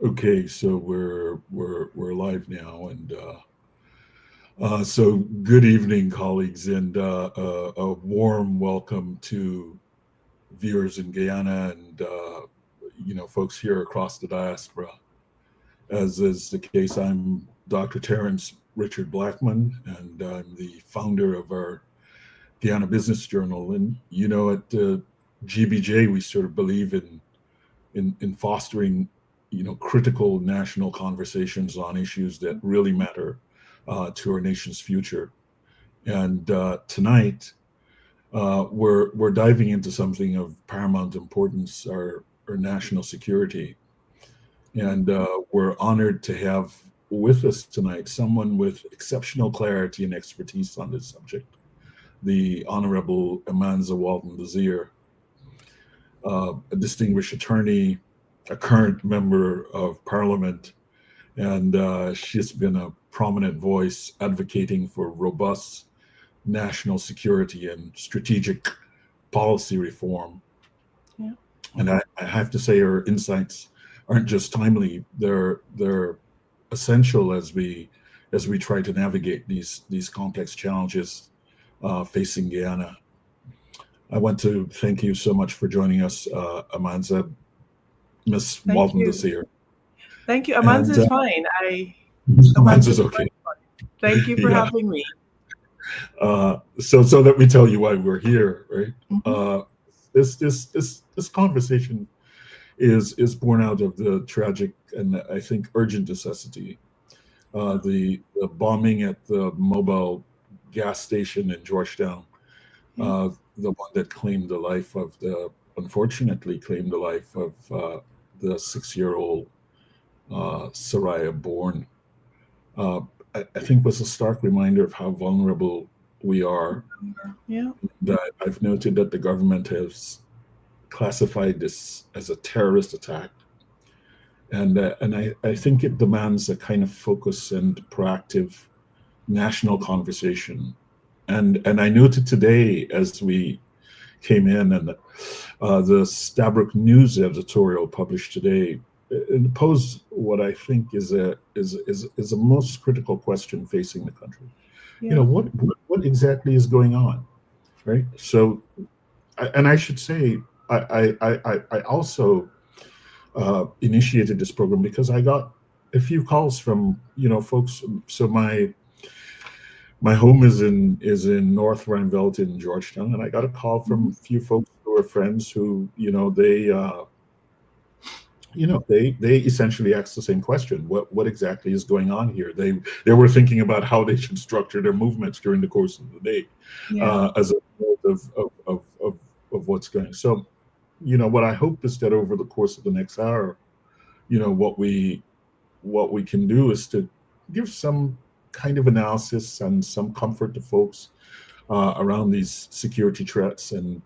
Okay, so we're live now, and so good evening, colleagues, and a warm welcome to viewers in Guyana and folks here across the diaspora. As is the case, I'm Dr. Terrence Richard Blackman, and I'm the founder of our Guyana Business Journal. And at GBJ, we sort of believe in fostering critical national conversations on issues that really matter to our nation's future. And tonight we're diving into something of paramount importance: our national security. And we're honored to have with us tonight someone with exceptional clarity and expertise on this subject, the Honorable Amanza Walton Desir, a distinguished attorney, a current member of parliament, and she's been a prominent voice advocating for robust national security and strategic policy reform. Yeah. And I have to say, her insights aren't just timely; they're essential as we try to navigate these complex challenges facing Guyana. I want to thank you so much for joining us, Amanza, Miss Thank Walton you. Desir. Thank you. Amanza And is fine. Amanza Amanza's is okay. fine. Thank you for Yeah. having me. So let me tell you why we're here, right? Mhm. This conversation is born out of the tragic and I think urgent necessity. The bombing at the Mobil gas station in Georgetown, Yeah. the one that claimed the life of the unfortunately claimed the life of the 6-year-old Soraya Bourne. Uh, I think was a stark reminder of how vulnerable we are. Yeah. That I've noted that the government has classified this as a terrorist attack, and I think it demands a kind of focus and proactive national conversation. And I noted today as we came in, and the Stabrook News editorial published today, it posed what I think is a most critical question facing the country. Yeah. What exactly is going on, right? So, and I should say, I also initiated this program because I got a few calls from folks. So my home is in North Rheinfeldt in Georgetown, and I got a call from Mhm. a few folks who are friends who they essentially asked the same question: what exactly is going on here? They were thinking about how they should structure their movements during the course of the day, Yeah. as a result of what's going. So, what I hope is that over the course of the next hour, what we can do is to give some kind of analysis and some comfort to folks around these security threats, and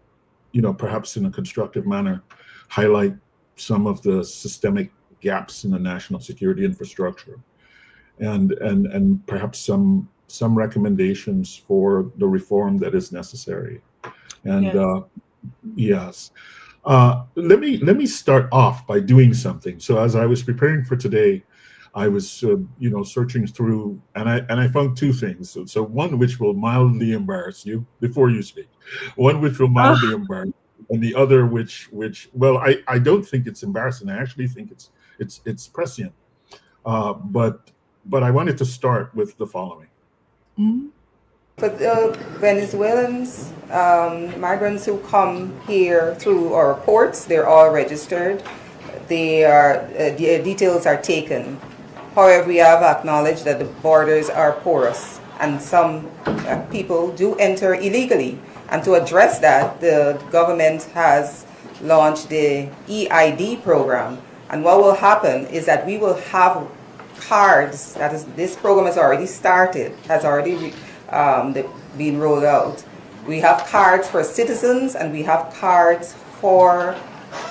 perhaps in a constructive manner highlight some of the systemic gaps in the national security infrastructure, and perhaps some recommendations for the reform that is necessary. And Yes. yes, let me start off by doing something. So as I was preparing for today, I was searching through, and I found two things. So one which will mildly embarrass you before you speak, one which will Oh, mildly embarrass you, and the other which well, I don't think it's embarrassing. I actually think it's prescient. But I wanted to start with the following. mhm. For the Venezuelans, migrants who come here through our ports, they're all registered. The details are taken. However, we have acknowledged that the borders are porous and some people do enter illegally. And to address that, the government has launched the EID program. And what will happen is that we will have cards. That is, this program has already started, has already been rolled out. We have cards for citizens and we have cards for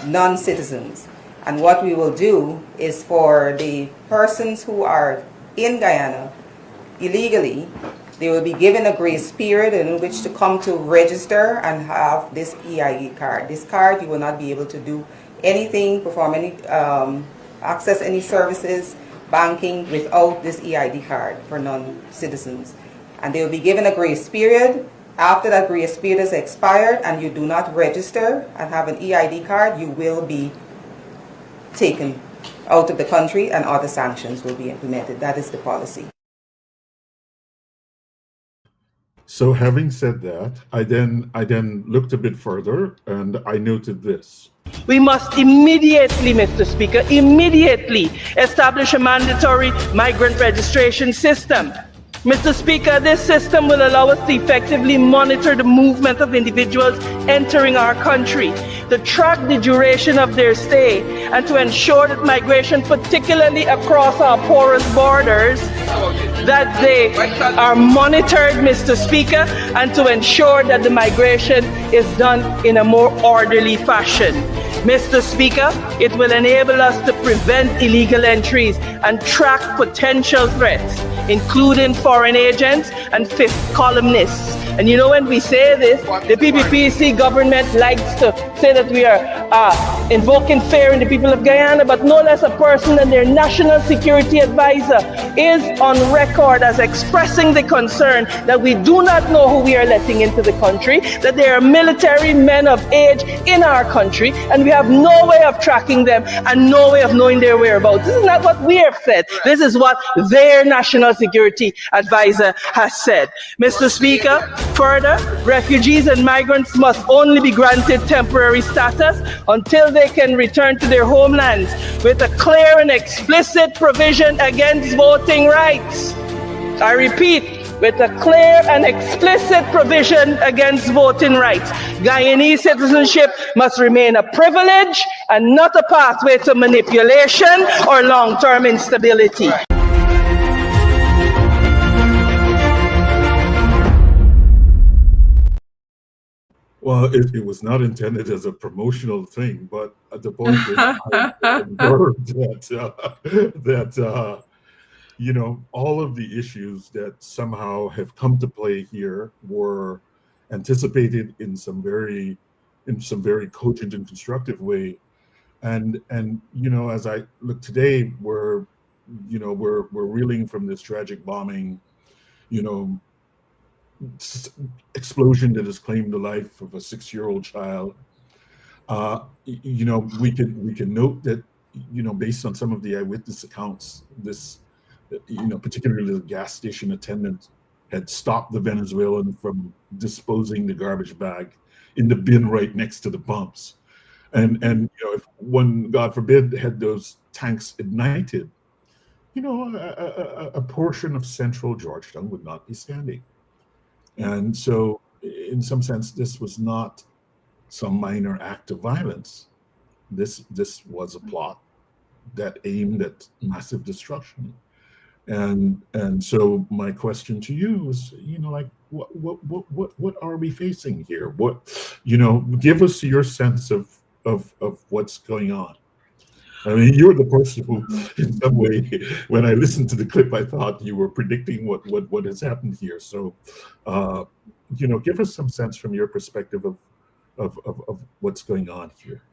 non-citizens. And what we will do is for the persons who are in Guyana illegally, they will be given a grace period in which to come to register and have this EIE card. This card, you will not be able to do anything, perform any access any services, banking without this EID card for non-citizens. And they will be given a grace period. After that grace period is expired and you do not register and have an EID card, you will be taken out of the country and other sanctions will be implemented. That is the policy. So having said that, I then looked a bit further and I noted this. We must immediately, Mr. Speaker, immediately establish a mandatory migrant registration system. Mr. Speaker, this system will allow us to effectively monitor the movement of individuals entering our country, to track the duration of their stay, and to ensure that migration, particularly across our porous borders, that they are monitored, Mr. Speaker, and to ensure that the migration is done in a more orderly fashion. Mr. Speaker, it will enable us to prevent illegal entries and track potential threats, including foreign agents and fifth columnists. And you know, when we say this, the PPPC government likes to say that we are invoking fear in the people of Guyana, but no less a person than their national security advisor is on record as expressing the concern that we do not know who we are letting into the country, that there are military men of age in our country, and we have no way of tracking them and no way of knowing their whereabouts. This is not what we have said. This is what their national security advisor has said. Mr. Speaker, further, refugees and migrants must only be granted temporary status until they can return to their homelands with a clear and explicit provision against voting rights. I repeat, with a clear and explicit provision against voting rights. Guyanese citizenship must remain a privilege and not a pathway to manipulation or long-term instability. Well, it was not intended as a promotional thing, but the point is I observed that you know, all of the issues that somehow have come to play here were anticipated in some very cogent and constructive way. And you know, as I look today, we're reeling from this tragic bombing, you know, explosion that has claimed the life of a 6-year-old child. You know, we can note that, you know, based on some of the eyewitness accounts, this, you know, particularly the gas station attendant had stopped the Venezuelan from disposing the garbage bag in the bin right next to the pumps. And you know, if one, God forbid, had those tanks ignited, you know, a portion of central Georgetown would not be standing. And so in some sense, this was not some minor act of violence. This was a plot that aimed at massive destruction. And so my question to you is, you know, like what are we facing here? What, you know, give us your sense of what's going on. I mean, you're the person who, in some way, when I listened to the clip, I thought you were predicting what has happened here. So, you know, give us some sense from your perspective of what's going on here.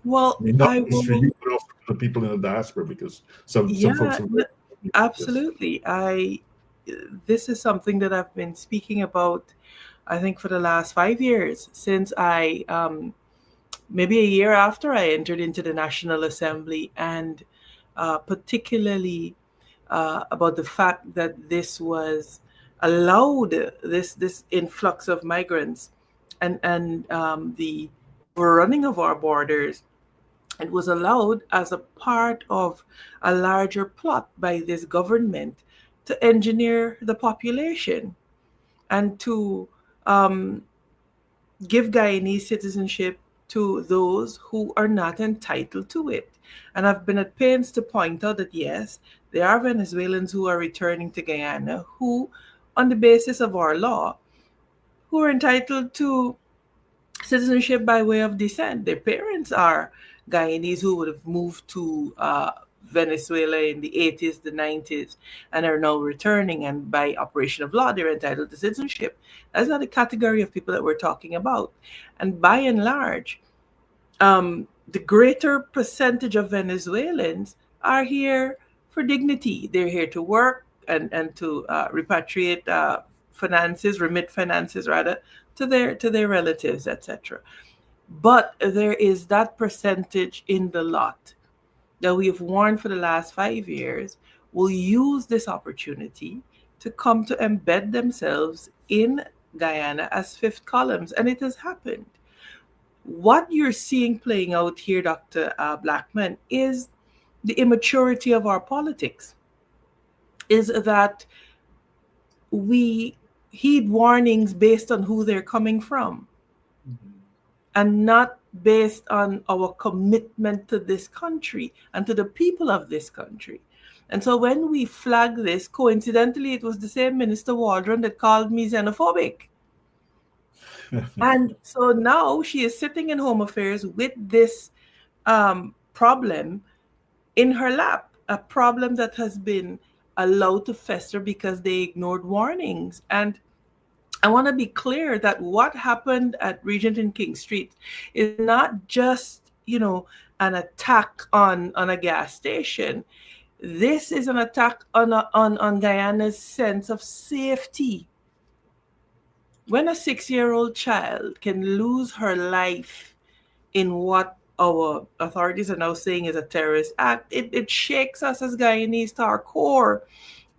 Well, I mean, not just for you, but also for the people in the diaspora, because some folks are absolutely. This is something that I've been speaking about, I think, for the last 5 years, since I maybe a year after I entered into the National Assembly, and particularly about the fact that this was allowed, this influx of migrants and the running of our borders. It was allowed as a part of a larger plot by this government to engineer the population and to give Guyanese citizenship to those who are not entitled to it. And I've been at pains to point out that, yes, there are Venezuelans who are returning to Guyana who, on the basis of our law, who are entitled to citizenship by way of descent. Their parents are Guyanese who would have moved to Venezuela in the 80s, the 90s, and are now returning, and by operation of law, they're entitled to citizenship. That's not the category of people that we're talking about. And by and large, the greater percentage of Venezuelans are here for dignity. They're here to work and to repatriate finances, remit finances rather, to their relatives, etc. But there is that percentage in the lot that we have warned for the last 5 years will use this opportunity to come to embed themselves in Guyana as fifth columns, and it has happened. What you're seeing playing out here, Dr. Blackman, is the immaturity of our politics, is that we heed warnings based on who they're coming from and not based on our commitment to this country and to the people of this country. And so when we flag this, coincidentally, it was the same Minister Waldron that called me xenophobic. And so now she is sitting in Home Affairs with this problem in her lap, a problem that has been allowed to fester because they ignored warnings. And I want to be clear that what happened at Regent and King Street is not just, an attack on a gas station. This is an attack on Guyana's sense of safety. When a 6-year-old child can lose her life in what our authorities are now saying is a terrorist act, it shakes us as Guyanese to our core.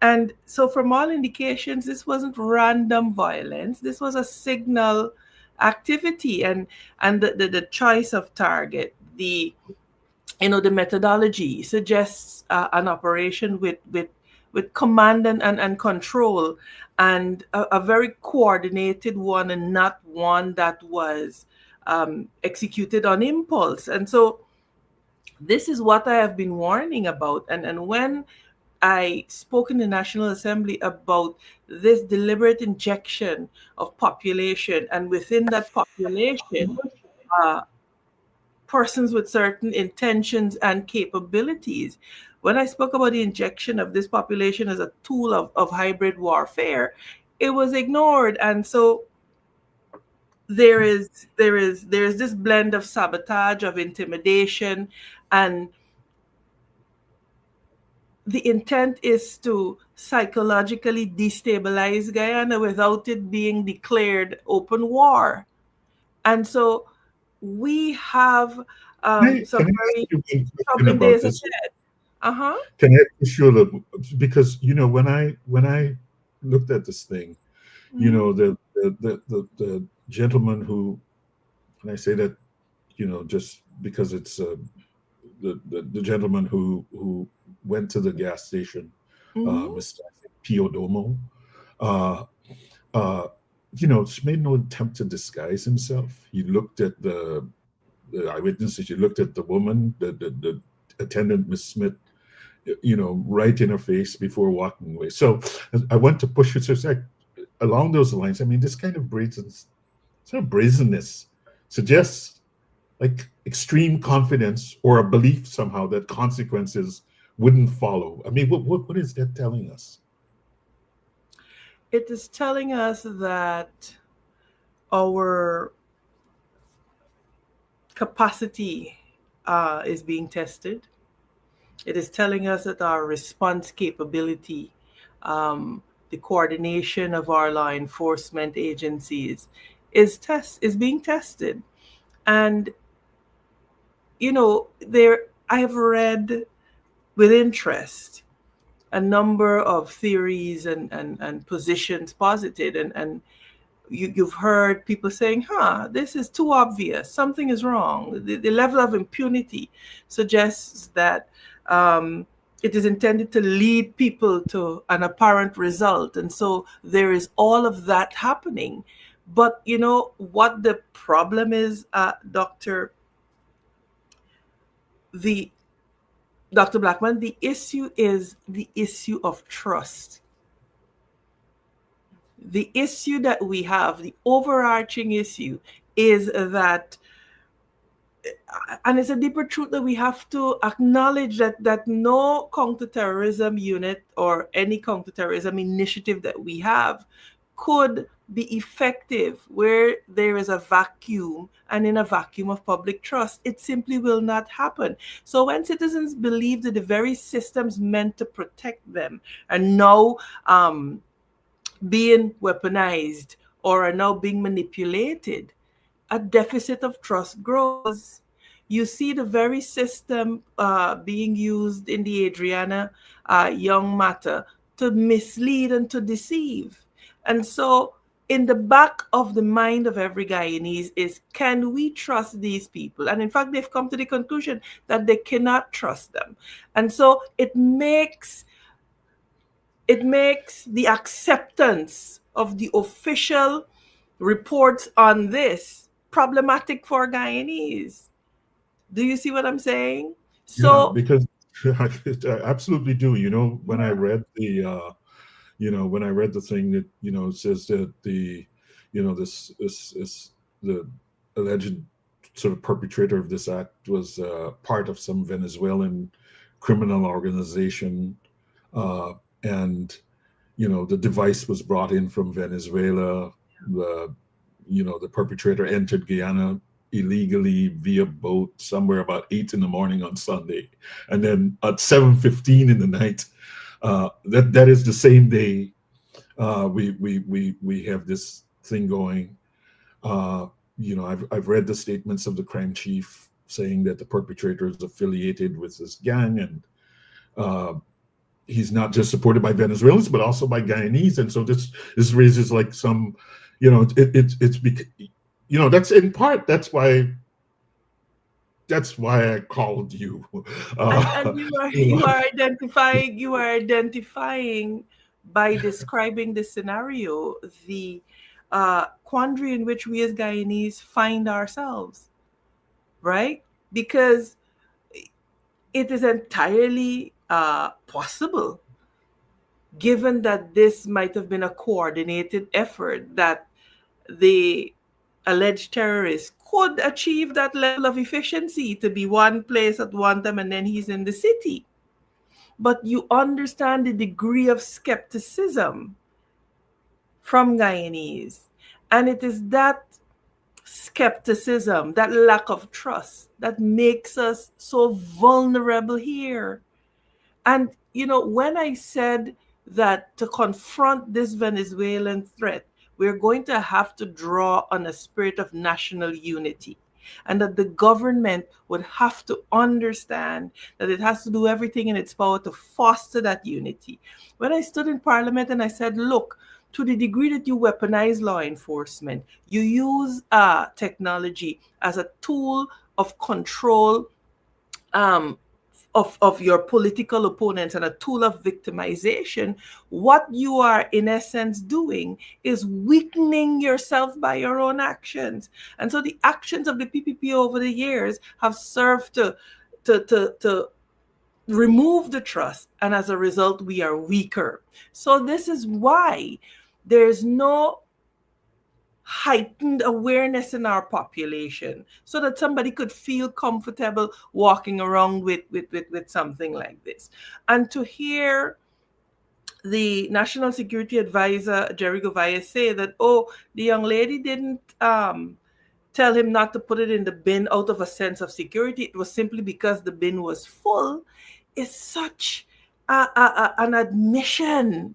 And so from all indications, this wasn't random violence. This was a signal activity, and the choice of target, the methodology suggests an operation with command and control, and a very coordinated one, and not one that was executed on impulse. And so this is what I have been warning about. And when I spoke in the National Assembly about this deliberate injection of population, and within that population, persons with certain intentions and capabilities. When I spoke about the injection of this population as a tool of hybrid warfare, it was ignored. And so there is this blend of sabotage, of intimidation, and the intent is to psychologically destabilize Guyana without it being declared open war. And so we have some very troubling days ahead. Can I ask you a little, because when I looked at this thing, the gentleman who, and I say that just because it's the gentleman who went to the gas station, Mr. Piodomo, made no attempt to disguise himself. He looked at the eyewitnesses. He looked at the woman, the attendant, Miss Smith, right in her face before walking away. So I want to push it. So along those lines, I mean, this kind of brazenness suggests like extreme confidence or a belief somehow that consequences wouldn't follow. I mean, what is that telling us? It is telling us that our capacity is being tested. It is telling us that our response capability, the coordination of our law enforcement agencies is being tested. And I have read with interest a number of theories and positions posited, and you've heard people saying, this is too obvious, something is wrong. The level of impunity suggests that it is intended to lead people to an apparent result. And so there is all of that happening. But what the problem is, Dr. Blackman, the issue is the issue of trust. The issue that we have, the overarching issue, is that, and it's a deeper truth that we have to acknowledge, that no counterterrorism unit or any counterterrorism initiative that we have could be effective where there is a vacuum, and in a vacuum of public trust, it simply will not happen. So when citizens believe that the very systems meant to protect them are now being weaponized or are now being manipulated, a deficit of trust grows. You see the very system being used in the Adriana Young matter to mislead and to deceive. And so, in the back of the mind of every Guyanese is, can we trust these people? And in fact, they've come to the conclusion that they cannot trust them. And so it makes the acceptance of the official reports on this problematic for Guyanese. Do you see what I'm saying? Yeah, So because I absolutely do. When I read the thing that says that this the alleged sort of perpetrator of this act was part of some Venezuelan criminal organization, and the device was brought in from Venezuela. The perpetrator entered Guyana illegally via boat somewhere about 8 in the morning on Sunday, and then at 7:15 in the night, that is the same day we have this thing going. I've read the statements of the crime chief saying that the perpetrator is affiliated with this gang, and he's not just supported by Venezuelans but also by Guyanese. And so this raises like some, it's because that's in part that's why I called you. and you are identifying by describing the scenario the quandary in which we as Guyanese find ourselves, right? Because it is entirely possible, given that this might have been a coordinated effort, that the alleged terrorists could achieve that level of efficiency to be one place at one time and then he's in the city. But you understand the degree of skepticism from Guyanese. And it is that skepticism, that lack of trust, that makes us so vulnerable here. And, when I said that to confront this Venezuelan threat, we're going to have to draw on a spirit of national unity, and that the government would have to understand that it has to do everything in its power to foster that unity. When I stood in Parliament and I said, look, to the degree that you weaponize law enforcement, you use technology as a tool of control of your political opponents and a tool of victimization, what you are in essence doing is weakening yourself by your own actions. And so the actions of the PPP over the years have served to remove the trust, and as a result, we are weaker. So this is why there's no heightened awareness in our population, so that somebody could feel comfortable walking around with something like this. And to hear the National Security Advisor, Jerry Govaya, say that, oh, the young lady didn't tell him not to put it in the bin out of a sense of security, it was simply because the bin was full, is such an admission.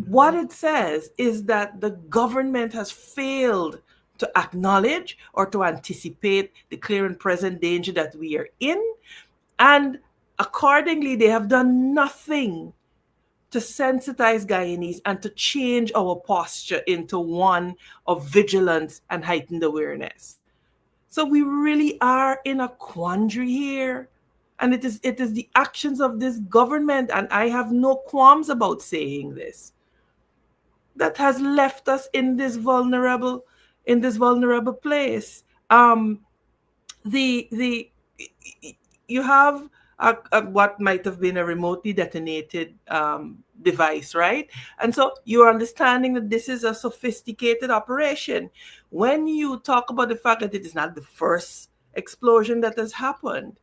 What it says is that the government has failed to acknowledge or to anticipate the clear and present danger that we are in. And accordingly, they have done nothing to sensitize Guyanese and to change our posture into one of vigilance and heightened awareness. So we really are in a quandary here. And it is the actions of this government, and I have no qualms about saying this, that has left us in this vulnerable place. You have what might have been a remotely detonated device, right? And so you're understanding that this is a sophisticated operation. When you talk about the fact that it is not the first explosion that has happened,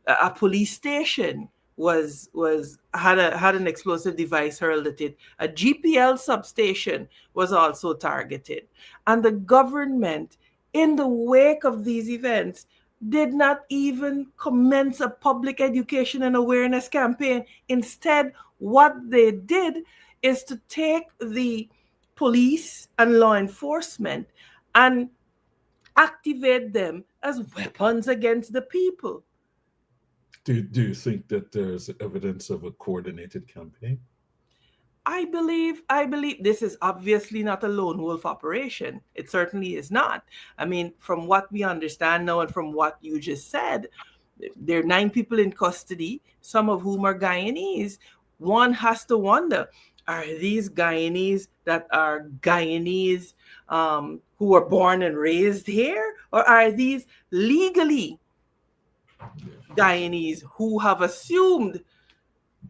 a police station had an explosive device hurled at it. A GPL substation was also targeted. And the government, in the wake of these events, did not even commence a public education and awareness campaign. Instead, what they did is to take the police and law enforcement and activate them as weapons against the people. Do you think that there's evidence of a coordinated campaign? I believe this is obviously not a lone wolf operation. It certainly is not. I mean, from what we understand now and from what you just said, there are 9 people in custody, some of whom are Guyanese. One has to wonder, are these Guyanese that are Guyanese who were born and raised here? Or are these legally Guyanese who have assumed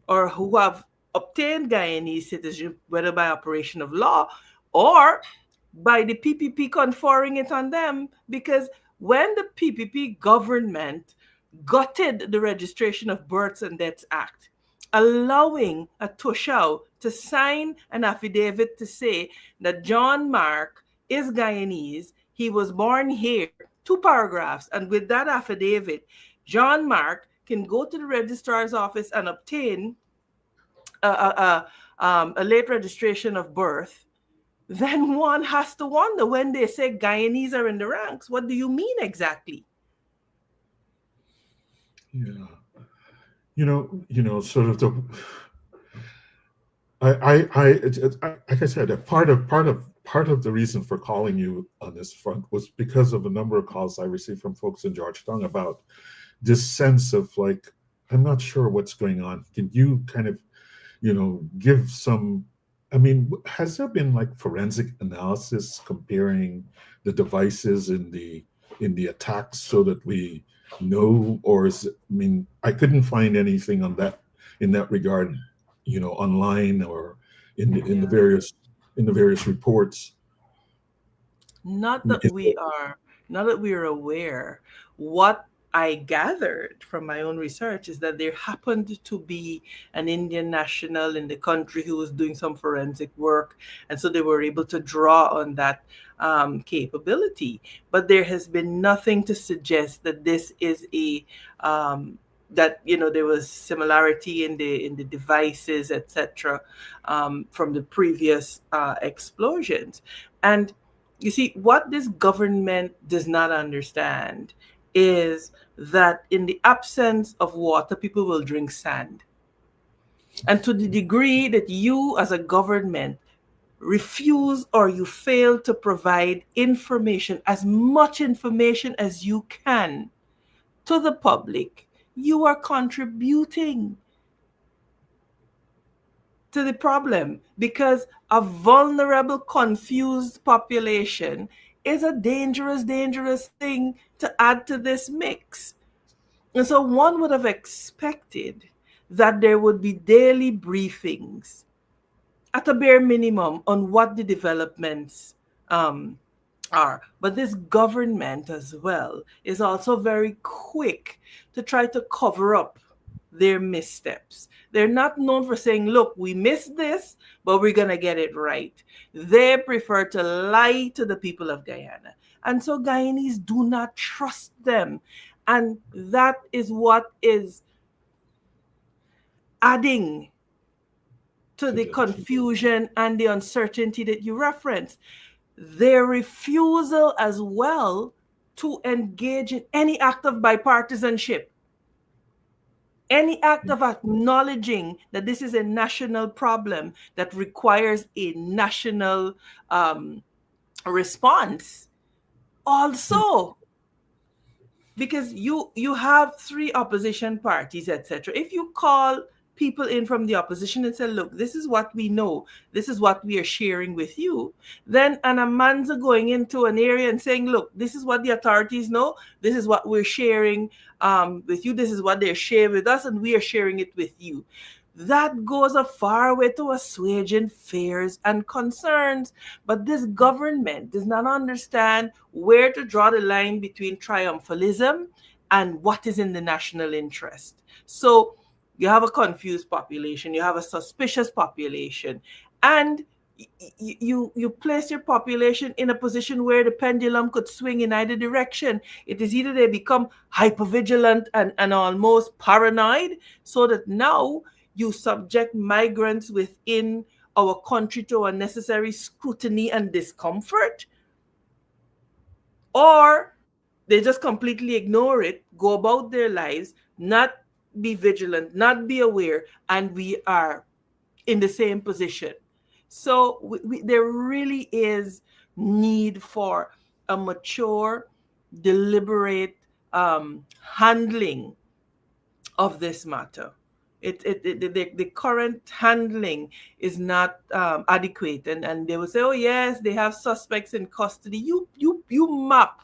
or who have obtained Guyanese citizenship, whether by operation of law or by the PPP conferring it on them? Because when the PPP government gutted the Registration of Births and Deaths Act, allowing a Toshao to sign an affidavit to say that John Mark is Guyanese, he was born here, 2 paragraphs, and with that affidavit, John Mark can go to the registrar's office and obtain a late registration of birth. Then one has to wonder, when they say Guyanese are in the ranks, what do you mean exactly? Yeah, sort of the. Like I said, part of the reason for calling you on this front was because of a number of calls I received from folks in Georgetown about this sense of like, I'm not sure what's going on. Can you kind of, give some, I mean, has there been like forensic analysis comparing the devices in the attacks so that we know, or is it, I mean, I couldn't find anything on that in that regard, online or in the various reports. Not that we are aware. What I gathered from my own research is that there happened to be an Indian national in the country who was doing some forensic work, and so they were able to draw on that capability. But there has been nothing to suggest that this is a that there was similarity in the devices, etc., from the previous explosions. And you see, what this government does not understand is that in the absence of water, people will drink sand. And to the degree that you as a government refuse or you fail to provide information, as much information as you can, to the public, you are contributing to the problem, because a vulnerable, confused population is a dangerous, dangerous thing to add to this mix. And so one would have expected that there would be daily briefings at a bare minimum on what the developments are. But this government as well is also very quick to try to cover up their missteps. They're not known for saying, look, we missed this, but we're going to get it right. They prefer to lie to the people of Guyana. And so Guyanese do not trust them. And that is what is adding to the confusion and the uncertainty that you referenced. Their refusal as well to engage in any act of bipartisanship, any act of acknowledging that this is a national problem that requires a national response. Also, because you have 3 opposition parties, etc. If you call people in from the opposition and say, look, this is what we know, this is what we are sharing with you, then an Amanza going into an area and saying, look, this is what the authorities know, this is what we're sharing with you, this is what they're sharing with us, and we are sharing it with you. That goes a far way to assuaging fears and concerns. But this government does not understand where to draw the line between triumphalism and what is in the national interest. So, you have a confused population, you have a suspicious population, and you place your population in a position where the pendulum could swing in either direction. It is either they become hypervigilant and almost paranoid, so that now you subject migrants within our country to unnecessary scrutiny and discomfort, or they just completely ignore it, go about their lives, not be vigilant, not be aware, and we are in the same position. So there really is need for a mature, deliberate handling of this matter. The current handling is not adequate, and they will say, "Oh yes, they have suspects in custody." You map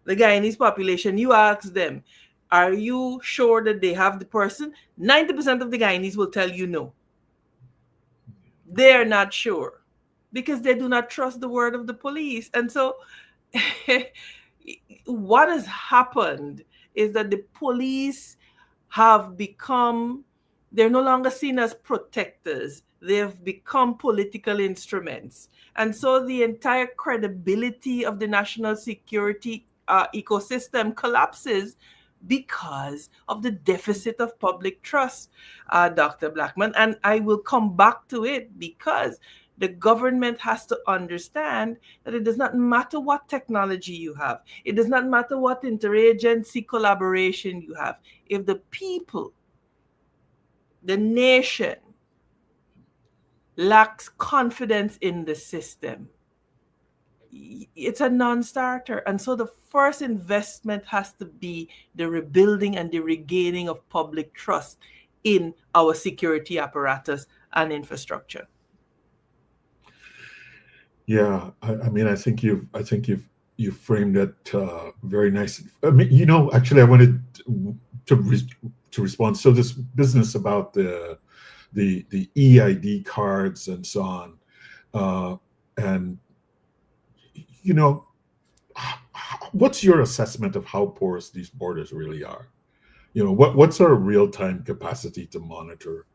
the Guyanese population. You ask them, "Are you sure that they have the person?" 90% of the Guyanese will tell you no. They're not sure because they do not trust the word of the police. And so what has happened is that the police have become, they're no longer seen as protectors. They've become political instruments. And so the entire credibility of the national security ecosystem collapses because of the deficit of public trust, Dr. Blackman. And I will come back to it because the government has to understand that it does not matter what technology you have. It does not matter what interagency collaboration you have. If the people, the nation, lacks confidence in the system, it's a non-starter. And so the first investment has to be the rebuilding and the regaining of public trust in our security apparatus and infrastructure. Yeah, I mean, I think you've framed it very nicely. I mean, actually, I wanted to respond. So this business about the EID cards and so on, and what's your assessment of how porous these borders really are? What's our real-time capacity to monitor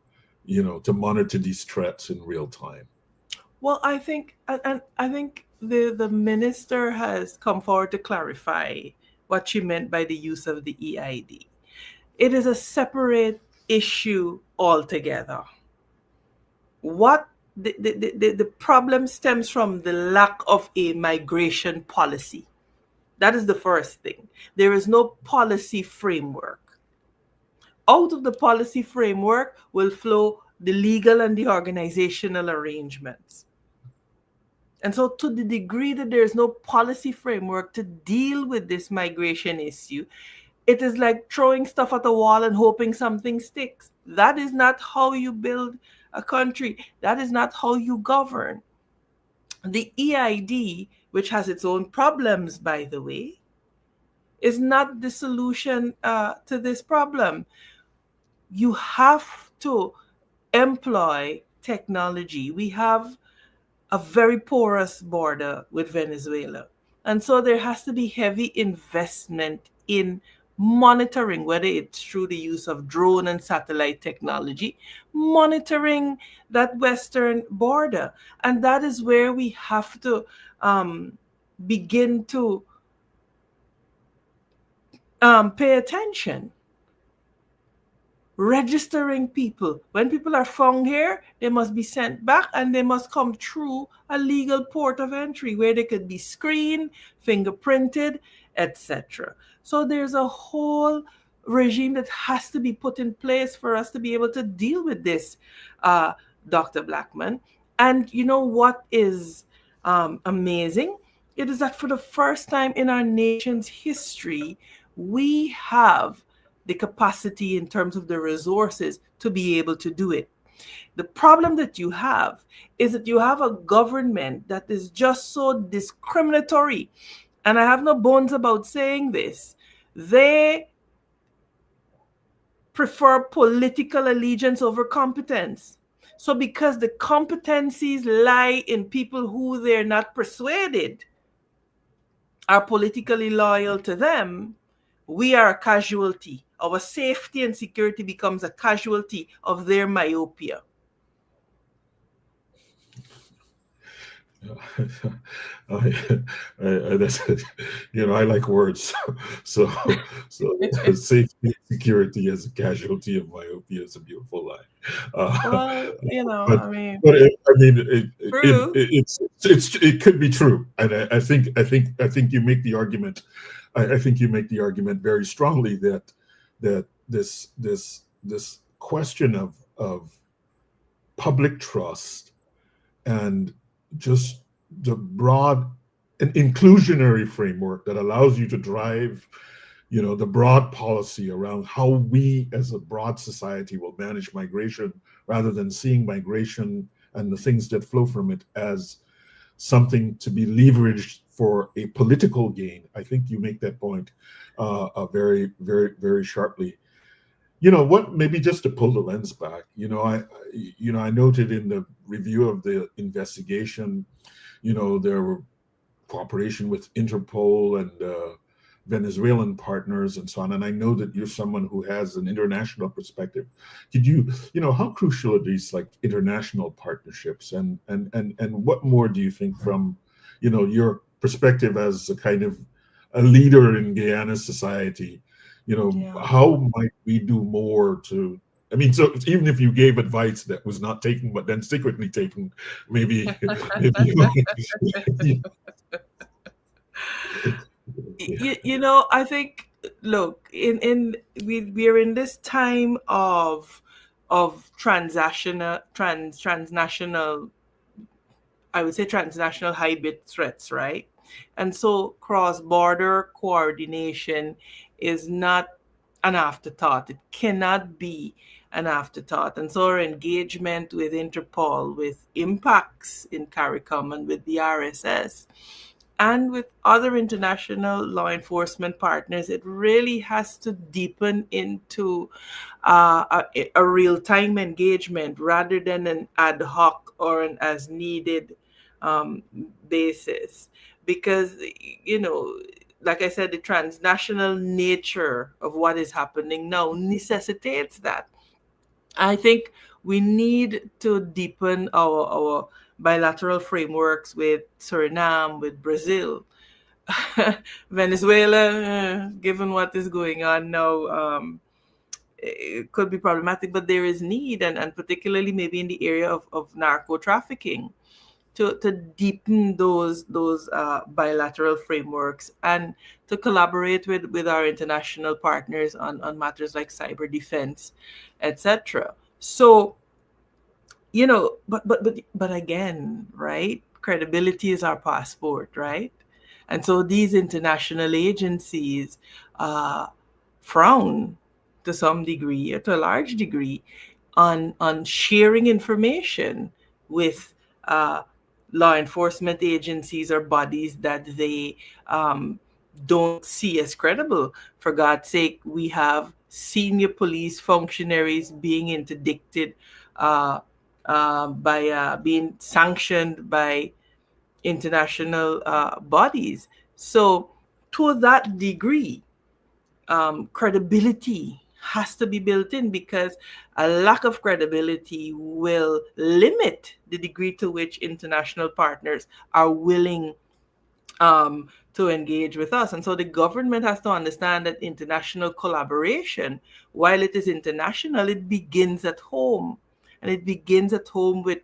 these threats in real time? Well, I think the minister has come forward to clarify what she meant by the use of the EID. It is a separate issue altogether. What the problem stems from the lack of a migration policy. That is the first thing. There is no policy framework. Out of the policy framework will flow the legal and the organizational arrangements. And so to the degree that there is no policy framework to deal with this migration issue, it is like throwing stuff at a wall and hoping something sticks. That is not how you build a country. That is not how you govern. The EID, which has its own problems, by the way, is not the solution to this problem. You have to employ technology. We have a very porous border with Venezuela. And so there has to be heavy investment in monitoring, whether it's through the use of drone and satellite technology, monitoring that western border. And that is where we have to begin to pay attention. Registering people. When people are found here, they must be sent back and they must come through a legal port of entry where they could be screened, fingerprinted, etc. So there's a whole regime that has to be put in place for us to be able to deal with this, Dr. Blackman. And you know what is amazing? It is that for the first time in our nation's history, we have the capacity in terms of the resources to be able to do it. The problem that you have is that you have a government that is just so discriminatory. And I have no bones about saying this. They prefer political allegiance over competence. So because the competencies lie in people who they're not persuaded are politically loyal to them, we are a casualty. Our safety and security becomes a casualty of their myopia. That's, I like words. So safety and security as a casualty of myopia is a beautiful line. Well, But I mean, true. it could be true, and I think you make the argument. I think you make the argument very strongly that this question of public trust and just the broad and inclusionary framework that allows you to drive the broad policy around how we as a broad society will manage migration, rather than seeing migration and the things that flow from it as something to be leveraged for a political gain. I think you make that point very, very, very sharply. Maybe just to pull the lens back, I noted in the review of the investigation, there were cooperation with Interpol and Venezuelan partners and so on. And I know that you're someone who has an international perspective. Could how crucial are these like international partnerships, and what more do you think from, your perspective as a kind of a leader in Guyana society? How might we do more to, so even if you gave advice that was not taken, but then secretly taken, maybe, I think, look, we're in this time of transnational, I would say transnational hybrid threats, right? And so cross-border coordination is not an afterthought. It cannot be an afterthought. And so our engagement with Interpol, with impacts in CARICOM, and with the RSS, and with other international law enforcement partners, it really has to deepen into a real-time engagement rather than an ad hoc or an as-needed basis. Because, like I said, the transnational nature of what is happening now necessitates that. I think we need to deepen our bilateral frameworks with Suriname, with Brazil. Venezuela, given what is going on now, it could be problematic, but there is need, and particularly maybe in the area of narco trafficking, to deepen those bilateral frameworks and to collaborate with our international partners on matters like cyber defense, etc. So, but again, right? Credibility is our passport, right? And so these international agencies frown to some degree, or to a large degree, on sharing information with law enforcement agencies or bodies that they don't see as credible. For God's sake, we have senior police functionaries being interdicted by being sanctioned by international bodies. So to that degree, credibility has to be built in, because a lack of credibility will limit the degree to which international partners are willing to engage with us. And so the government has to understand that international collaboration, while it is international, it begins at home. And it begins at home with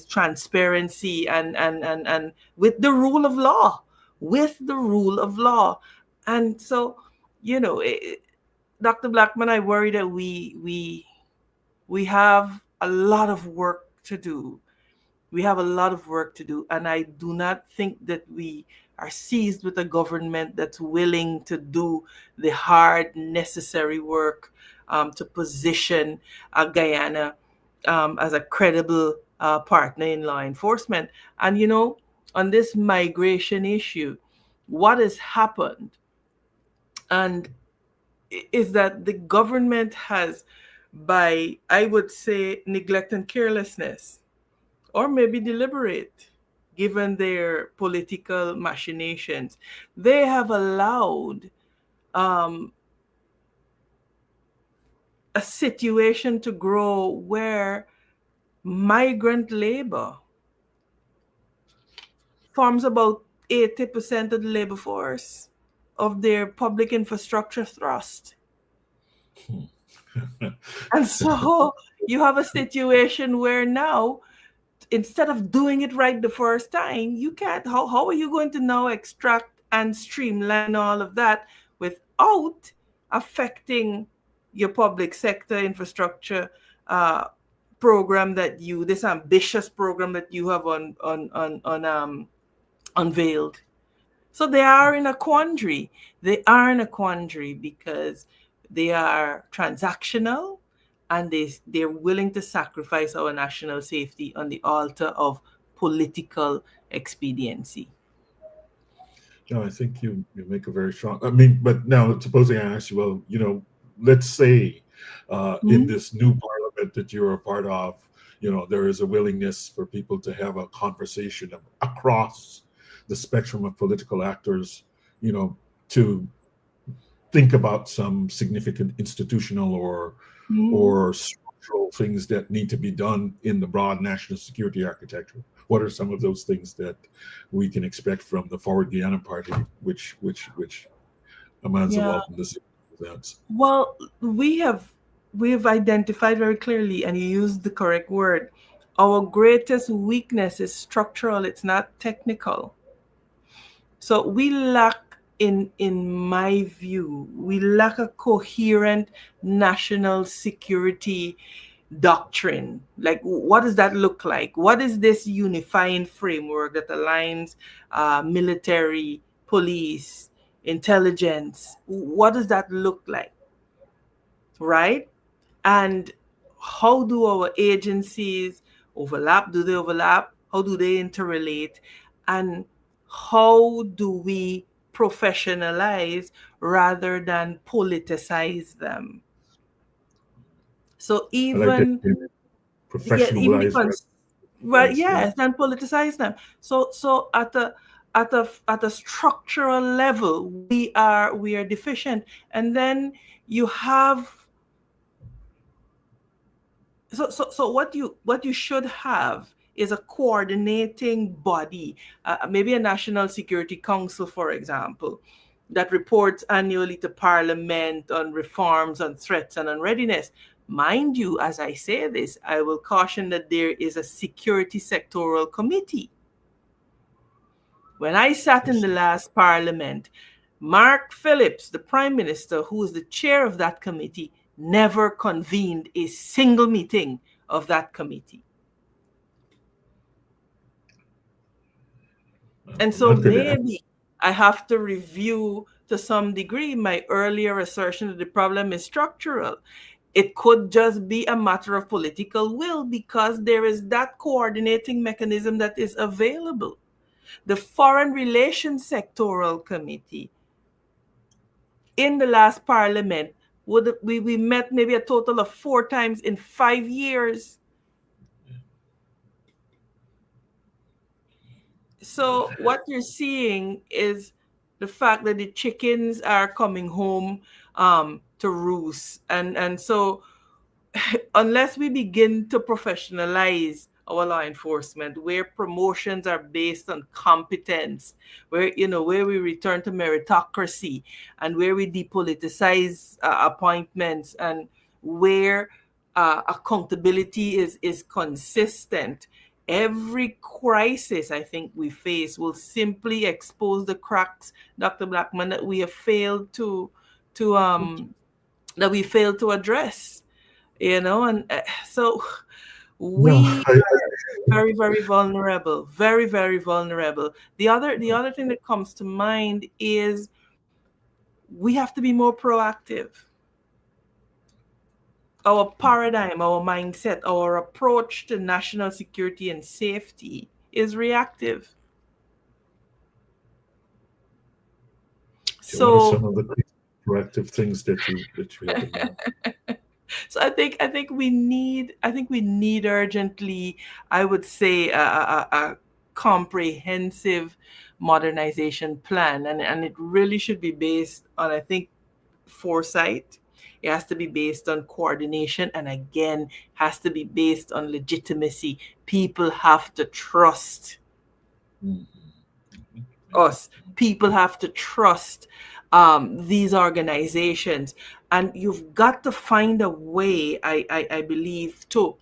transparency and with the rule of law. With the rule of law. And so, Dr. Blackman, I worry that we have a lot of work to do. We have a lot of work to do, and I do not think that we are seized with a government that's willing to do the hard, necessary work to position Guyana as a credible partner in law enforcement. And, on this migration issue, what has happened and is that the government has, by, I would say, neglect and carelessness, or maybe deliberate, given their political machinations, they have allowed a situation to grow where migrant labor forms about 80% of the labor force of their public infrastructure thrust. And so you have a situation where now, instead of doing it right the first time, you can't. How are you going to now extract and streamline all of that without affecting your public sector infrastructure program this ambitious program that you have unveiled? So they are in a quandary. They are in a quandary because they are transactional, and they're willing to sacrifice our national safety on the altar of political expediency. No, I think you make a very strong. I mean, but now supposing I ask you, well, let's say in this new parliament that you're a part of, there is a willingness for people to have a conversation across the spectrum of political actors, to think about some significant institutional or structural things that need to be done in the broad national security architecture. What are some of those things that we can expect from the Forward Guyana Party, which Amanza Walton Desir presents? Well, we have identified very clearly, and you used the correct word. Our greatest weakness is structural; it's not technical. So we lack, in my view, we lack a coherent national security doctrine. Like, what does that look like? What is this unifying framework that aligns military, police, intelligence? What does that look like? Right? And how do our agencies overlap? Do they overlap? How do they interrelate? And how do we professionalize rather than politicize them? So even professionalize, yes, and politicize them. So at a structural level, we are deficient, and then you have. So what you should have is a coordinating body, maybe a National Security Council, for example, that reports annually to Parliament on reforms, on threats, and on readiness. Mind you, as I say this, I will caution that there is a security sectoral committee. When I sat in the last Parliament, Mark Phillips, the Prime Minister, who is the chair of that committee, never convened a single meeting of that committee. And so maybe I have to review to some degree my earlier assertion that the problem is structural. It could just be a matter of political will because there is that coordinating mechanism that is available. The Foreign Relations Sectoral Committee in the last Parliament, we met maybe a total of 4 times in 5 years. So what you're seeing is the fact that the chickens are coming home to roost. And so unless we begin to professionalize our law enforcement, where promotions are based on competence, where we return to meritocracy, and where we depoliticize appointments, and where accountability is consistent, every crisis I think we face will simply expose the cracks, Dr. Blackman, that we have failed to address. And so we are very, very vulnerable, very, very vulnerable. The other thing that comes to mind is we have to be more proactive. Our paradigm, our mindset, our approach to national security and safety is reactive. So what are some of the proactive things that you have in mind? So I think we need urgently, I would say, a comprehensive modernization plan, and it really should be based on, I think, foresight. It has to be based on coordination, and again, has to be based on legitimacy. People have to trust us. People have to trust these organizations, and you've got to find a way, I believe, to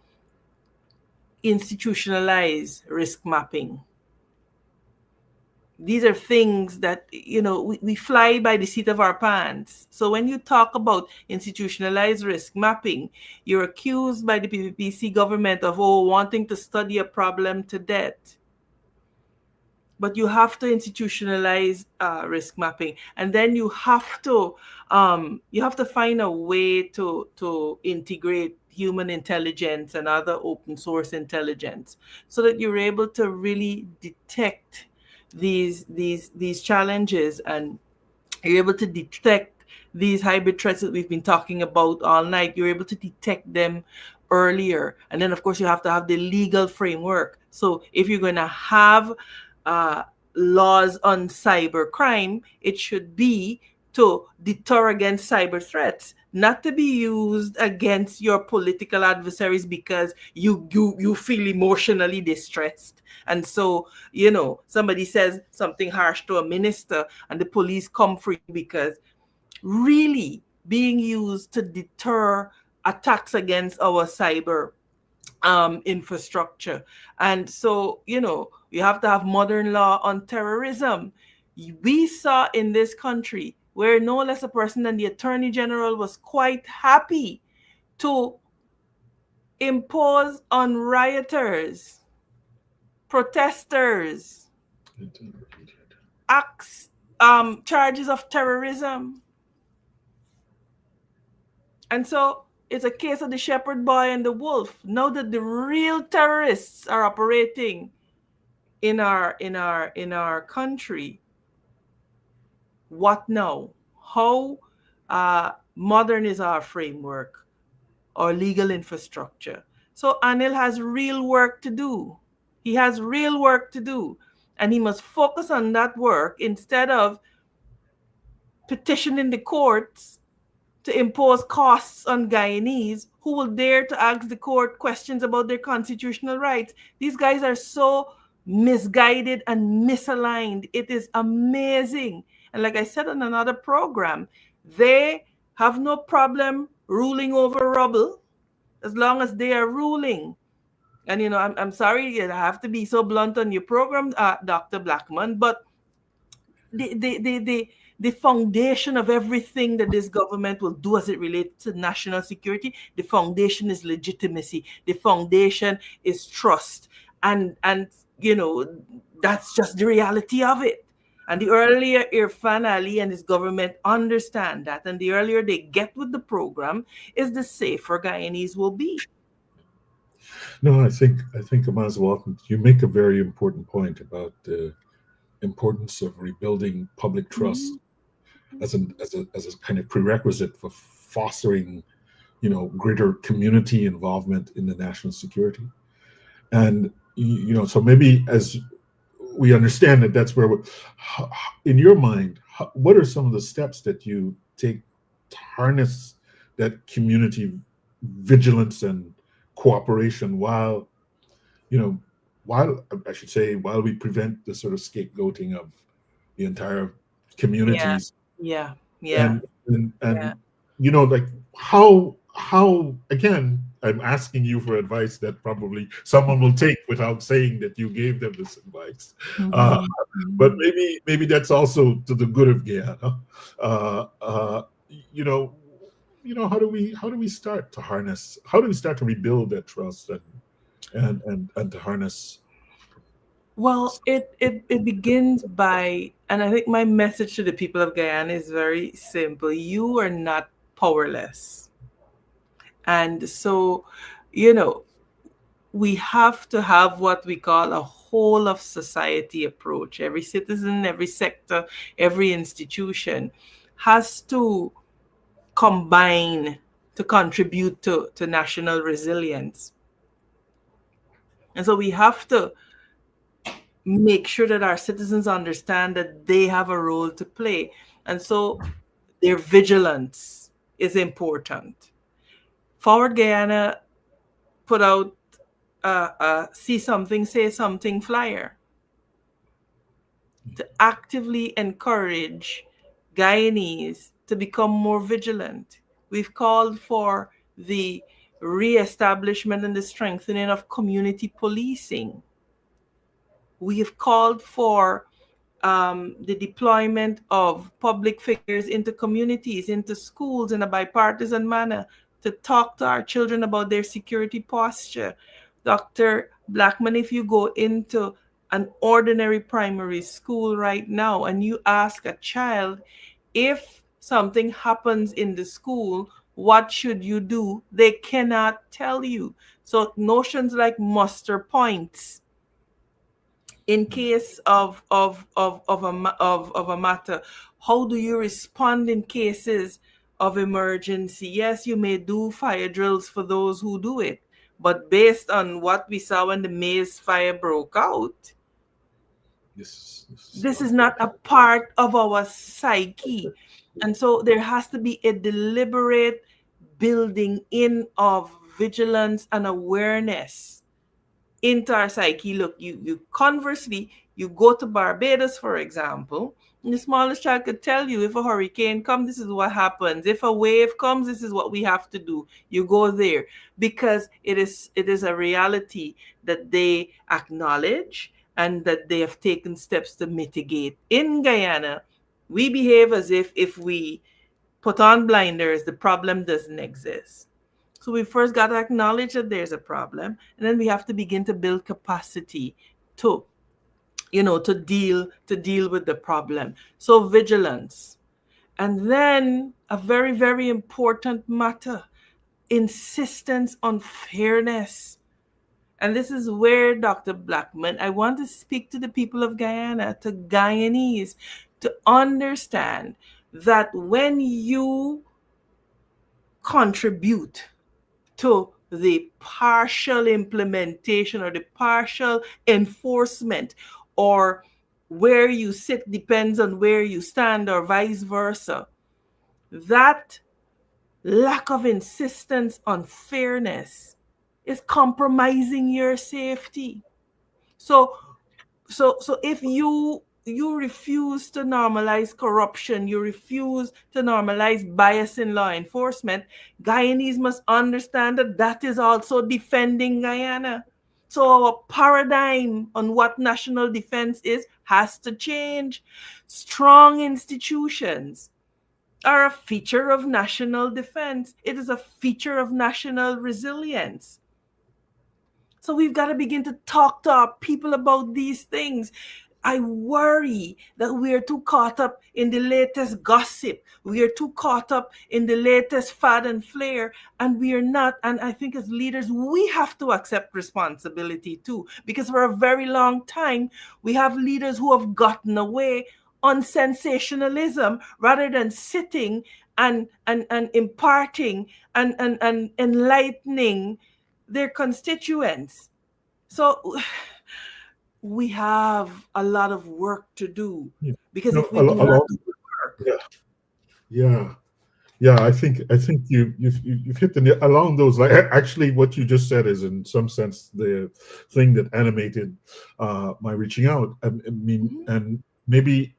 institutionalize risk mapping. These are things that, we fly by the seat of our pants. So when you talk about institutionalized risk mapping, you're accused by the PPPC government of wanting to study a problem to death. But you have to institutionalize risk mapping, and then you have to find a way to integrate human intelligence and other open source intelligence, so that you're able to really detect these challenges, and you're able to detect these hybrid threats that we've been talking about all night. You're able to detect them earlier, and then of course you have to have the legal framework. So if you're going to have laws on cyber crime, it should be to deter against cyber threats, not to be used against your political adversaries because you feel emotionally distressed. And so, somebody says something harsh to a minister and the police come for you, because really being used to deter attacks against our cyber infrastructure. And so, you have to have modern law on terrorism. We saw in this country where no less a person than the Attorney General was quite happy to impose on rioters, protesters, acts, charges of terrorism. And so it's a case of the shepherd boy and the wolf. Now that the real terrorists are operating in our country, what now? How modern is our framework, our legal infrastructure? So Anil has real work to do. He has real work to do, and he must focus on that work instead of petitioning the courts to impose costs on Guyanese who will dare to ask the court questions about their constitutional rights. These guys are so misguided and misaligned. It is amazing. And like I said on another program, they have no problem ruling over rubble as long as they are ruling. And, I'm sorry, I have to be so blunt on your program, Dr. Blackman, but the foundation of everything that this government will do as it relates to national security, the foundation is legitimacy. The foundation is trust. And that's just the reality of it. And the earlier Irfan Ali and his government understand that, and the earlier they get with the program, is the safer Guyanese will be. No, I think Amanza Walton, you make a very important point about the importance of rebuilding public trust as a kind of prerequisite for fostering, greater community involvement in the national security. And so maybe as we understand that, that's where in your mind, what are some of the steps that you take to harness that community vigilance and cooperation while we prevent the sort of scapegoating of the entire communities? Yeah. And like how again, I'm asking you for advice that probably someone will take without saying that you gave them this advice. But maybe that's also to the good of Guyana. How do we start to harness? How do we start to rebuild that trust and to harness? Well, it begins by, and I think my message to the people of Guyana is very simple. You are not powerless. And so, we have to have what we call a whole of society approach. Every citizen, every sector, every institution has to combine to contribute to national resilience. And so we have to make sure that our citizens understand that they have a role to play. And so their vigilance is important. Forward Guyana put out a see something, say something flyer to actively encourage Guyanese to become more vigilant. We've called for the reestablishment and the strengthening of community policing. We have called for the deployment of public figures into communities, into schools in a bipartisan manner to talk to our children about their security posture. Dr. Blackman, if you go into an ordinary primary school right now and you ask a child, if something happens in the school, what should you do? They cannot tell you. So notions like muster points in case of a matter, how do you respond in cases of emergency? Yes, you may do fire drills for those who do it, but based on what we saw when the maize fire broke out, this is not a part of our psyche. And so there has to be a deliberate building in of vigilance and awareness into our psyche. Look, you conversely, you go to Barbados, for example, and the smallest child could tell you, if a hurricane comes, this is what happens. If a wave comes, this is what we have to do. You go there because it is a reality that they acknowledge and that they have taken steps to mitigate. In Guyana, we behave as if we put on blinders, the problem doesn't exist. So we first got to acknowledge that there's a problem, and then we have to begin to build capacity to, to deal with the problem. So vigilance. And then a very, very important matter, insistence on fairness. And this is where, Dr. Blackman, I want to speak to the people of Guyana, to Guyanese, to understand that when you contribute to the partial implementation or the partial enforcement, or where you sit depends on where you stand, or vice versa, that lack of insistence on fairness is compromising your safety. So if you refuse to normalize corruption, you refuse to normalize bias in law enforcement, Guyanese must understand that that is also defending Guyana. So our paradigm on what national defense is has to change. Strong institutions are a feature of national defense. It is a feature of national resilience. So we've got to begin to talk to our people about these things. I worry that we are too caught up in the latest gossip. We are too caught up in the latest fad and flare, and we are not. And I think as leaders, we have to accept responsibility too, because for a very long time, we have leaders who have gotten away on sensationalism rather than sitting and imparting and enlightening their constituents. So we have a lot of work to do, because if we do not do the work, I think you've hit the nail along those. Like, actually, what you just said is in some sense the thing that animated my reaching out. I mean, and maybe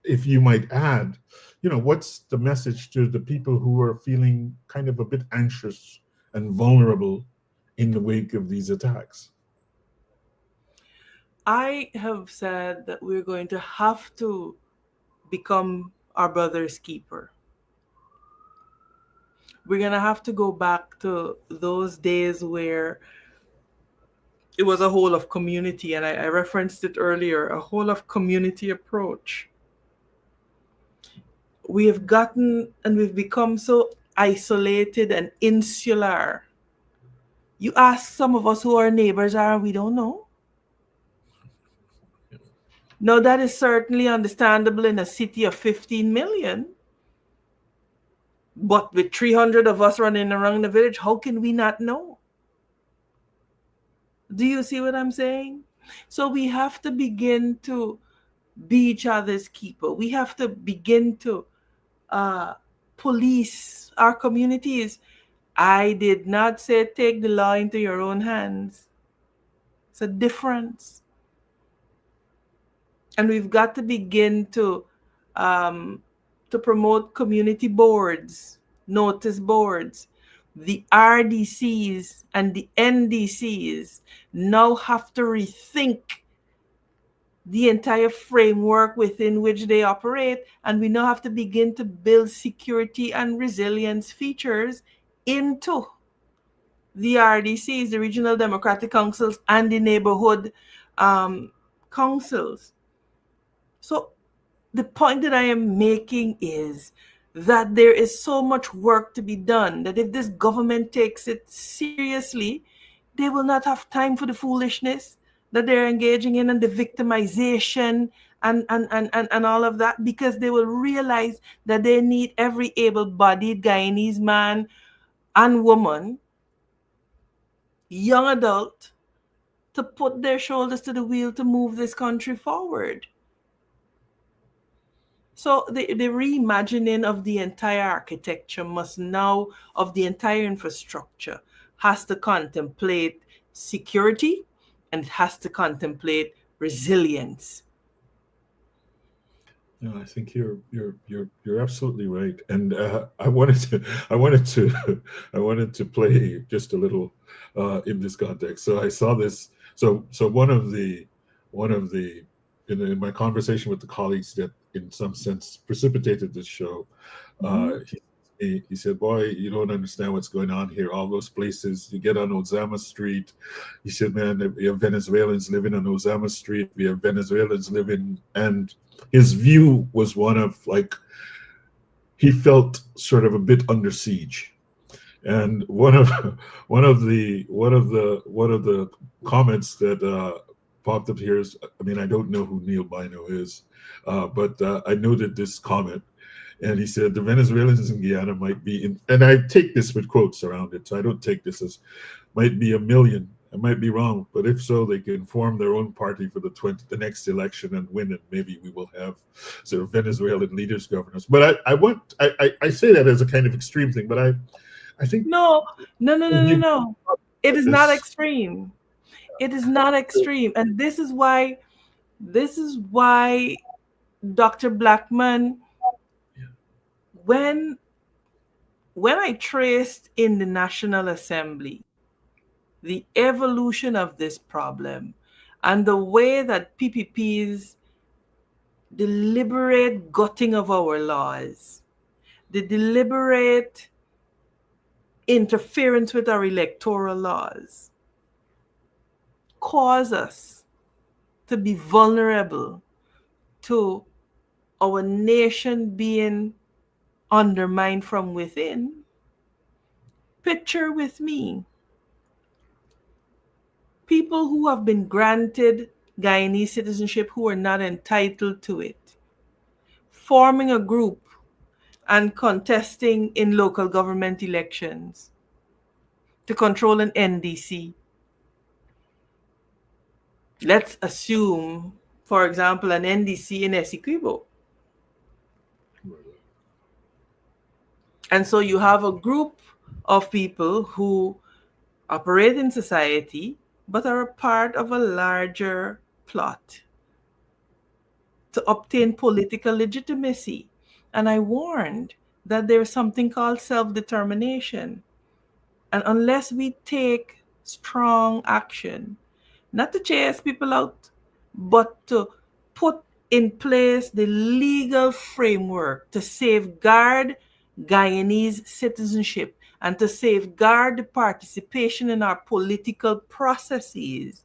if you might add, what's the message to the people who are feeling kind of a bit anxious and vulnerable in the wake of these attacks? I have said that we're going to have to become our brother's keeper. We're going to have to go back to those days where it was a whole of community, and I referenced it earlier, a whole of community approach. We have gotten and we've become so isolated and insular. You ask some of us who our neighbors are, and we don't know. Now, that is certainly understandable in a city of 15 million. But with 300 of us running around the village, how can we not know? Do you see what I'm saying? So we have to begin to be each other's keeper. We have to begin to police our communities. I did not say take the law into your own hands. It's a difference. And we've got to begin to promote community boards, notice boards. The RDCs and the NDCs now have to rethink the entire framework within which they operate, and we now have to begin to build security and resilience features into the RDCs, the Regional Democratic Councils, and the neighborhood councils. So the point that I am making is that there is so much work to be done that if this government takes it seriously, they will not have time for the foolishness that they're engaging in and the victimization and all of that, because they will realize that they need every able-bodied Guyanese man and woman, young adult, to put their shoulders to the wheel to move this country forward. So the reimagining of the entire architecture must now, of the entire infrastructure, has to contemplate security and it has to contemplate resilience. No, I think you're absolutely right, and I wanted to play just a little in this context. So I saw this. So one of the in my conversation with the colleagues that in some sense precipitated this show, he said, "Boy, you don't understand what's going on here. All those places, you get on Ozama Street." He said, "Man, we have Venezuelans living on Ozama Street. We have Venezuelans living," and his view was one of like, he felt sort of a bit under siege. And one of the comments that popped up here is, I mean, I don't know who Neil Bino is, but I noted this comment. And he said, the Venezuelans in Guyana might be in, and I take this with quotes around it, so I don't take this as, might be 1 million. I might be wrong, but if so, they can form their own party for the next election and win, and maybe we will have sort of Venezuelan leaders, governors. But I say that as a kind of extreme thing, but I think no. It is not extreme. It is not extreme, and this is why Dr. Blackman, when I traced in the National Assembly the evolution of this problem and the way that PPP's deliberate gutting of our laws, the deliberate interference with our electoral laws, cause us to be vulnerable to our nation being undermined from within. Picture with me people who have been granted Guyanese citizenship who are not entitled to it, forming a group and contesting in local government elections to control an NDC. Let's assume, for example, an NDC in Essequibo. And so you have a group of people who operate in society but are a part of a larger plot to obtain political legitimacy. And I warned that there's something called self-determination. And unless we take strong action, not to chase people out, but to put in place the legal framework to safeguard Guyanese citizenship and to safeguard the participation in our political processes,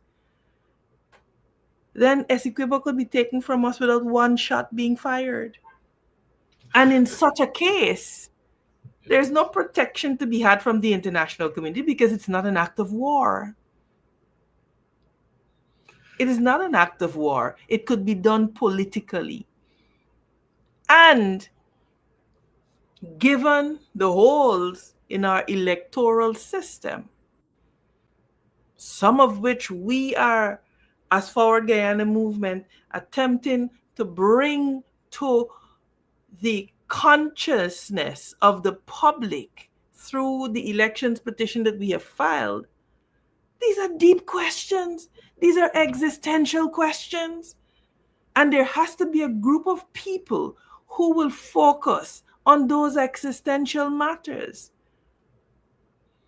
then Essequibo could be taken from us without one shot being fired. And in such a case, there's no protection to be had from the international community because it's not an act of war. It is not an act of war. It could be done politically. And given the holes in our electoral system, some of which we are, as Forward Guyana movement, attempting to bring to the consciousness of the public through the elections petition that we have filed, these are deep questions. These are existential questions. And there has to be a group of people who will focus on those existential matters.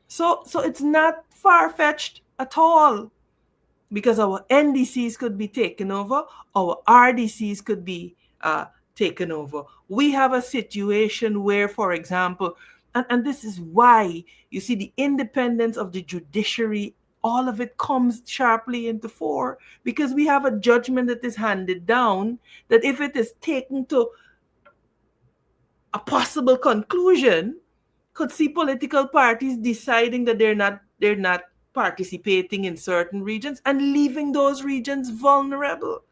So it's not far-fetched at all, because our NDCs could be taken over, our RDCs could be taken over. We have a situation where, for example, and this is why you see the independence of the judiciary, all of it comes sharply into fore, because we have a judgment that is handed down that if it is taken to a possible conclusion, could see political parties deciding that they're not participating in certain regions and leaving those regions vulnerable.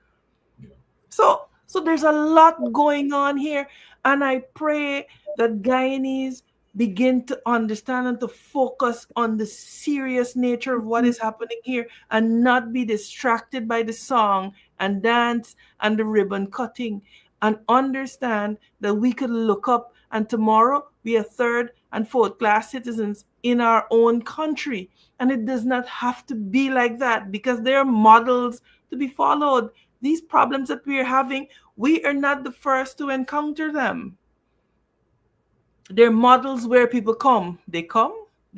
So there's a lot going on here, and I pray that Guyanese begin to understand and to focus on the serious nature of what is happening here and not be distracted by the song and dance and the ribbon cutting, and understand that we could look up and tomorrow we are third and fourth class citizens in our own country. And it does not have to be like that, because there are models to be followed. These problems that we are having, we are not the first to encounter them. They're models where people come, they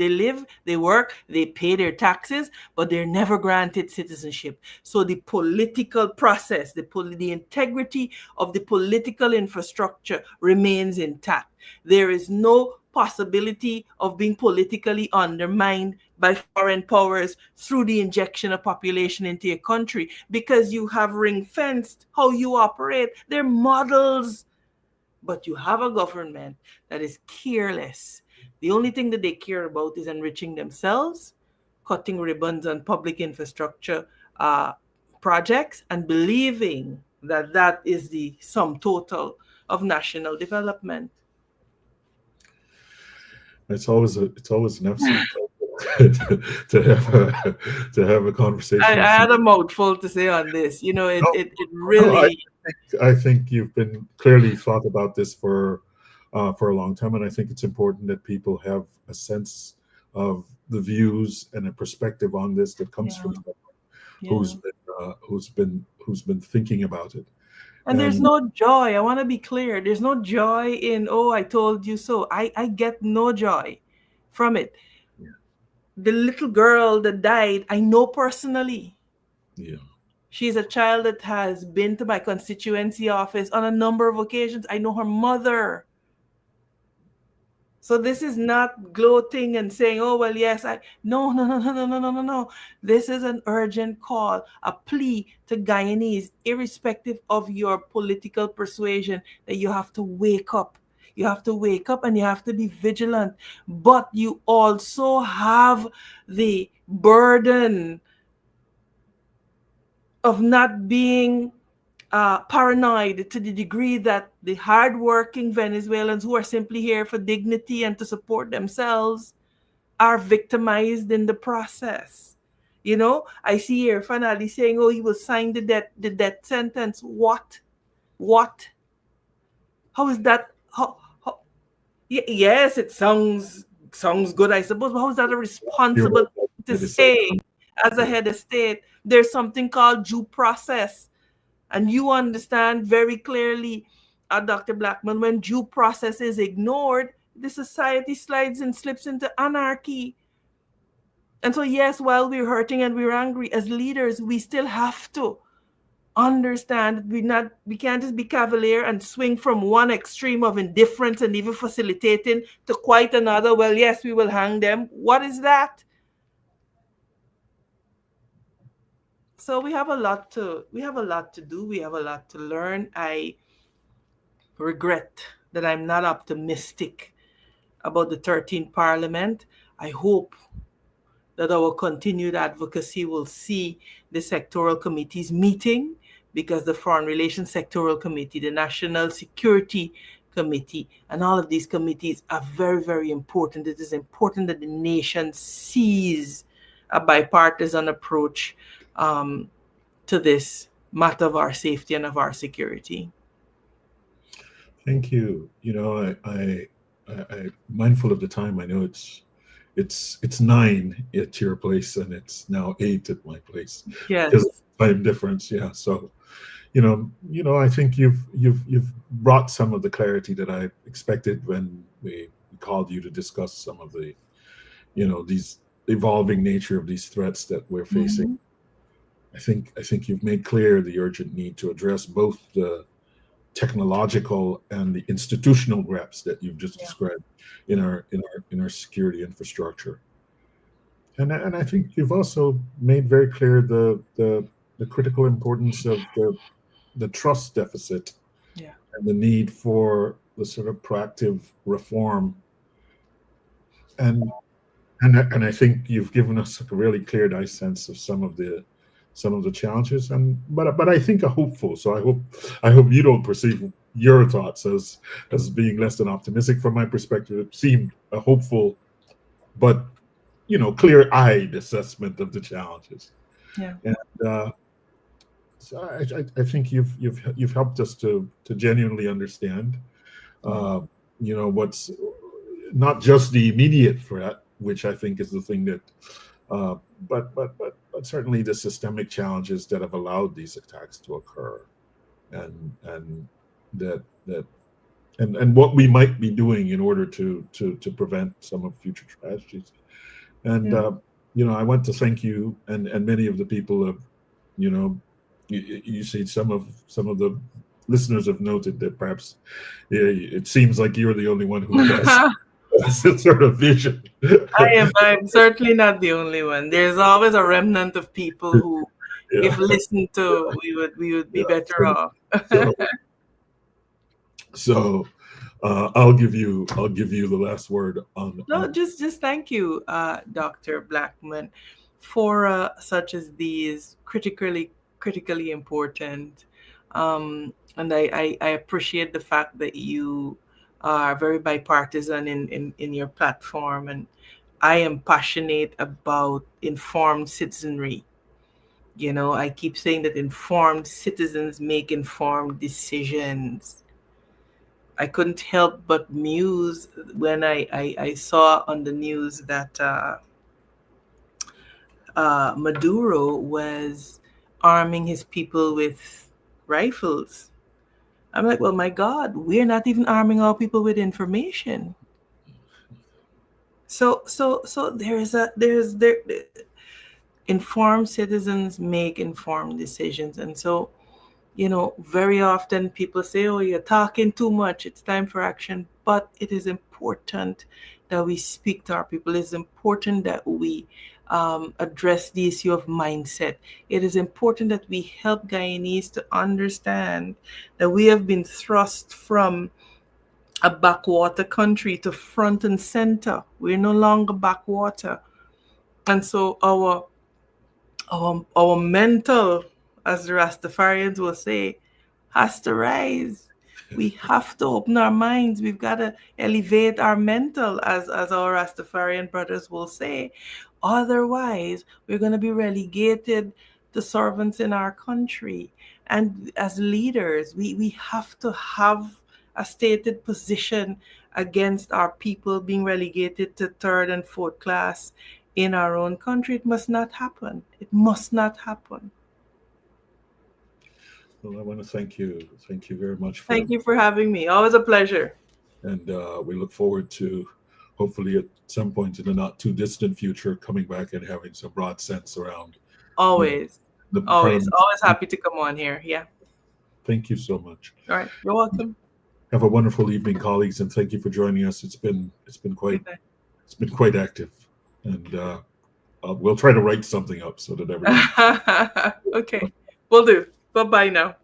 live, they work, they pay their taxes, but they're never granted citizenship. So the political process, the integrity of the political infrastructure remains intact. There is no possibility of being politically undermined by foreign powers through the injection of population into your country, because you have ring-fenced how you operate. They're models. But you have a government that is careless. The only thing that they care about is enriching themselves, cutting ribbons on public infrastructure projects, and believing that that is the sum total of national development. It's always an absolute pleasure to have a conversation. I had a mouthful to say on this. You know, it really. I think you've been clearly thought about this for a long time, and I think it's important that people have a sense of the views and a perspective on this that comes from someone who's been thinking about it. And there's no joy. I want to be clear. There's no joy in, oh, I told you so. I get no joy from it. Yeah. The little girl that died, I know personally. Yeah. She's a child that has been to my constituency office on a number of occasions. I know her mother. So this is not gloating and saying, oh, well, yes, no. This is an urgent call, a plea to Guyanese, irrespective of your political persuasion, that you have to wake up. You have to wake up and you have to be vigilant. But you also have the burden of not being paranoid to the degree that the hardworking Venezuelans who are simply here for dignity and to support themselves are victimized in the process. You know, I see here finally saying, oh, he will sign the death sentence. What? How is that? How? Yes, it sounds good, I suppose, but how is that a responsible thing to say as a head of state? There's something called due process. And you understand very clearly, Dr. Blackman, when due process is ignored, the society slides and slips into anarchy. And so, yes, while we're hurting and we're angry, as leaders, we still have to understand we can't just be cavalier and swing from one extreme of indifference and even facilitating to quite another. Well, yes, we will hang them. What is that? So we have a lot to do. We have a lot to learn. I regret that I'm not optimistic about the 13th Parliament. I hope that our continued advocacy will see the sectoral committees meeting, because the Foreign Relations Sectoral Committee, the National Security Committee, and all of these committees are very, very important. It is important that the nation sees a bipartisan approach to this matter of our safety and of our security. Thank you. You know, I mindful of the time. I know it's 9 at your place, and it's now 8 at my place because of Yes. the time difference. Yeah. So, I think you've brought some of the clarity that I expected when we called you to discuss some of the, these evolving nature of these threats that we're facing. Mhm. I think you've made clear the urgent need to address both the technological and the institutional gaps that you've just Yeah. described in our security infrastructure. And I think you've also made very clear the critical importance of the trust deficit Yeah. and the need for the sort of proactive reform. And I think you've given us a really clear eye sense of some of the challenges, and but I think a hopeful. So I hope you don't perceive your thoughts as being less than optimistic. From my perspective, it seemed a hopeful but clear-eyed assessment of the challenges. Yeah. And so I think you've helped us to genuinely understand what's not just the immediate threat, which I think is the thing that, but certainly the systemic challenges that have allowed these attacks to occur, and and what we might be doing in order to prevent some of future tragedies. And Yeah. I want to thank you and many of the people have, you see some of the listeners have noted that perhaps it seems like you're the only one who has this sort of vision. I'm certainly not the only one. There's always a remnant of people who, Yeah, if listened to, we would be yeah. better off. So, so I'll give you the last word on. No, just thank you, Dr. Blackman, for such as these critically important. And I appreciate the fact that you are very bipartisan in your platform, and I am passionate about informed citizenry. I keep saying that informed citizens make informed decisions. I couldn't help but muse when I saw on the news that Maduro was arming his people with rifles. I'm like, well, my God, we're not even arming our people with information. So there informed citizens make informed decisions, and so very often people say, oh, you're talking too much, it's time for action. But it is important that we speak to our people. It's important that we address the issue of mindset. It is important that we help Guyanese to understand that we have been thrust from a backwater country to front and center. We're no longer backwater. And so our mental, as the Rastafarians will say, has to rise. We have to open our minds. We've got to elevate our mental, as our Rastafarian brothers will say. Otherwise, we're going to be relegated to servants in our country. And as leaders, we have to have a stated position against our people being relegated to third and fourth class in our own country. It must not happen. It must not happen. Well, I want to thank you. Thank you very much. Thank you for having me. Always a pleasure. And we look forward to, hopefully at some point in the not too distant future, coming back and having some broad sense around. Always happy to come on here. Yeah. Thank you so much. All right. You're welcome. Have a wonderful evening, colleagues, and thank you for joining us. It's been quite active, and we'll try to write something up so that everyone. Okay. Will do. Bye-bye now.